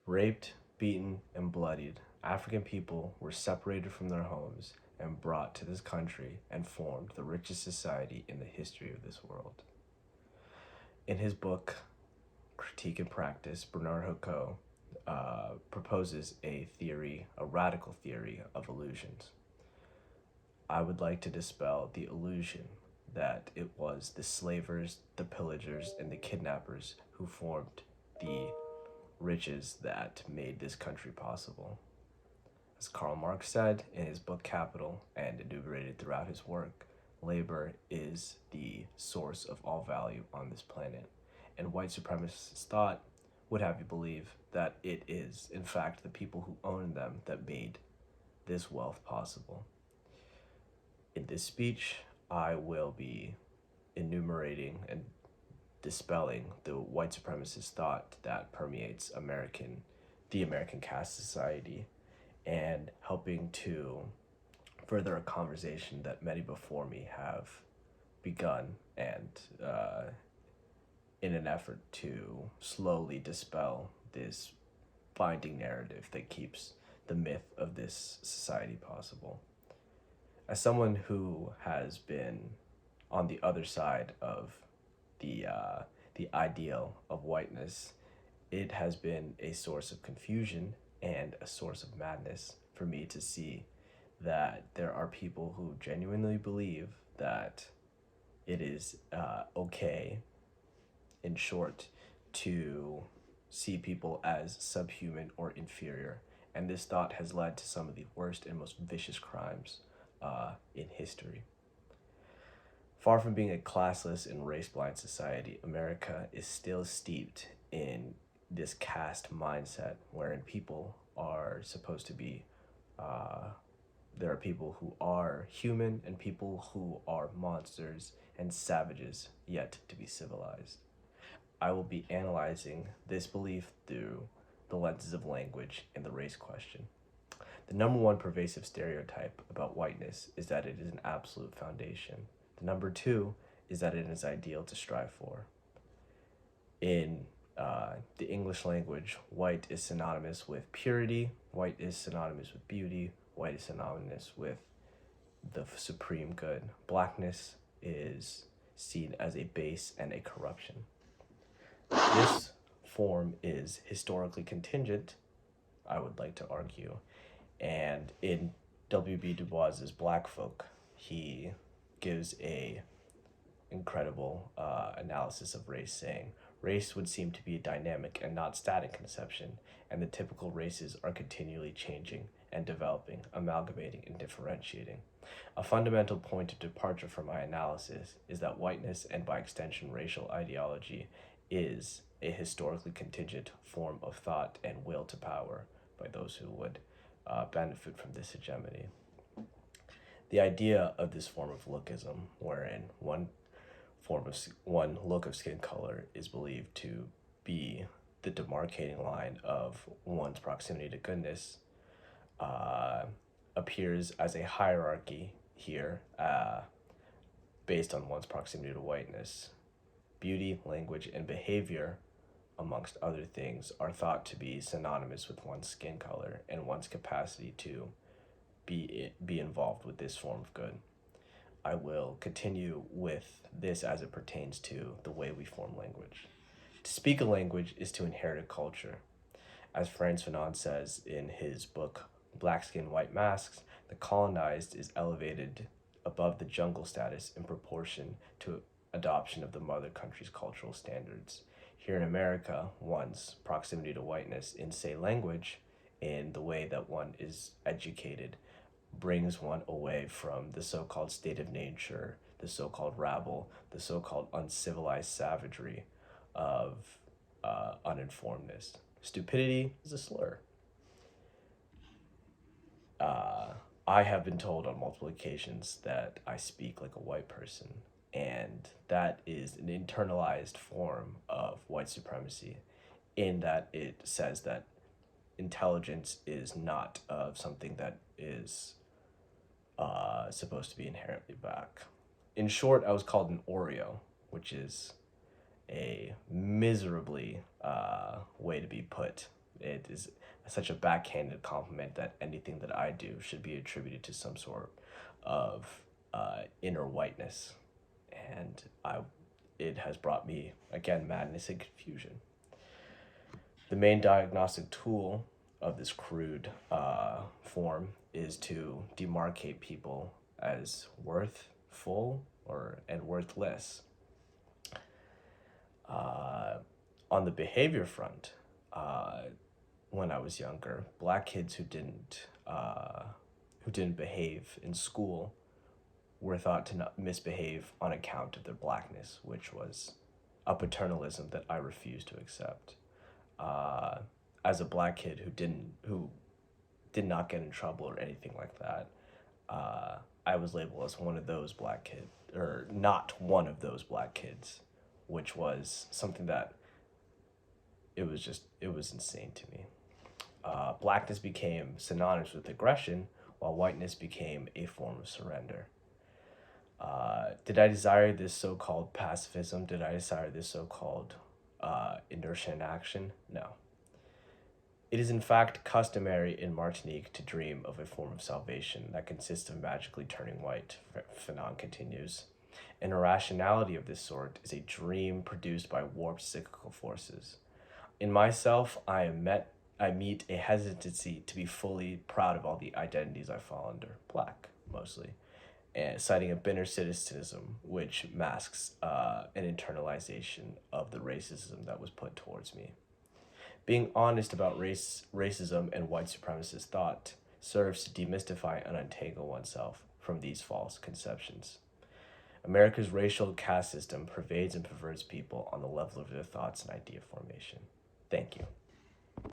Raped, beaten, and bloodied, African people were separated from their homes and brought to this country and formed the richest society in the history of this world. In his book, Critique and Practice, Bernard Hocquet proposes a radical theory of illusions. I would like to dispel the illusion that it was the slavers, the pillagers, and the kidnappers who formed the riches that made this country possible. As Karl Marx said in his book Capital and enumerated throughout his work, labor is the source of all value on this planet. And white supremacists thought would have you believe that it is, in fact, the people who own them that made this wealth possible. In this speech, I will be enumerating and dispelling the white supremacist thought that permeates the American caste society, and helping to further a conversation that many before me have begun, and in an effort to slowly dispel this binding narrative that keeps the myth of this society possible. As someone who has been on the other side of the ideal of whiteness, it has been a source of confusion and a source of madness for me to see that there are people who genuinely believe that it is okay, in short, to see people as subhuman or inferior. And this thought has led to some of the worst and most vicious crimes in history. Far from being a classless and race-blind society, America is still steeped in this caste mindset wherein people are supposed to be, there are people who are human and people who are monsters and savages yet to be civilized. I will be analyzing this belief through the lenses of language and the race question. The number one pervasive stereotype about whiteness is that it is an absolute foundation. The number two is that it is ideal to strive for. In the English language, white is synonymous with purity, white is synonymous with beauty, white is synonymous with the supreme good. Blackness is seen as a base and a corruption. This form is historically contingent, I would like to argue, and in W.B. Du Bois's Black Folk, he gives a incredible analysis of race, saying, race would seem to be a dynamic and not static conception, and the typical races are continually changing and developing, amalgamating and differentiating. A fundamental point of departure from my analysis is that whiteness, and by extension racial ideology, is a historically contingent form of thought and will to power by those who would benefit from this hegemony. The idea of this form of lookism, wherein one look of skin color is believed to be the demarcating line of one's proximity to goodness, appears as a hierarchy here, based on one's proximity to whiteness. Beauty, language, and behavior, amongst other things, are thought to be synonymous with one's skin color and one's capacity to be involved with this form of good. I will continue with this as it pertains to the way we form language. To speak a language is to inherit a culture. As Frantz Fanon says in his book Black Skin, White Masks, the colonized is elevated above the jungle status in proportion to adoption of the mother country's cultural standards. Here in America, one's proximity to whiteness in, say, language, in the way that one is educated, brings one away from the so-called state of nature, the so-called rabble, the so-called uncivilized savagery of uninformedness. Stupidity is a slur. I have been told on multiple occasions that I speak like a white person, and that is an internalized form of white supremacy, in that it says that intelligence is not something that is supposed to be inherently black. In short, I was called an Oreo, which is a miserably way to be put It is such a backhanded compliment that anything that I do should be attributed to some sort of inner whiteness. And it has brought me, again, madness and confusion. The main diagnostic tool of this crude form is to demarcate people as worthful and worthless. Uh, on the behavior front, when I was younger, black kids who didn't behave in school were thought to not misbehave on account of their blackness, which was a paternalism that I refused to accept. Uh, as a black kid who did not get in trouble or anything like that, I was labeled as one of those black kids, or not one of those black kids, which was something that it was insane to me. Blackness became synonymous with aggression, while whiteness became a form of surrender. Did I desire this so-called pacifism? Did I desire this so-called inertia in action? No. It is in fact customary in Martinique to dream of a form of salvation that consists of magically turning white, Fanon continues. An irrationality of this sort is a dream produced by warped cyclical forces. In myself, I meet a hesitancy to be fully proud of all the identities I fall under, black mostly, and citing a bitter cynicism which masks an internalization of the racism that was put towards me. Being honest about racism, and white supremacist thought serves to demystify and untangle oneself from these false conceptions. America's racial caste system pervades and perverts people on the level of their thoughts and idea formation. Thank you.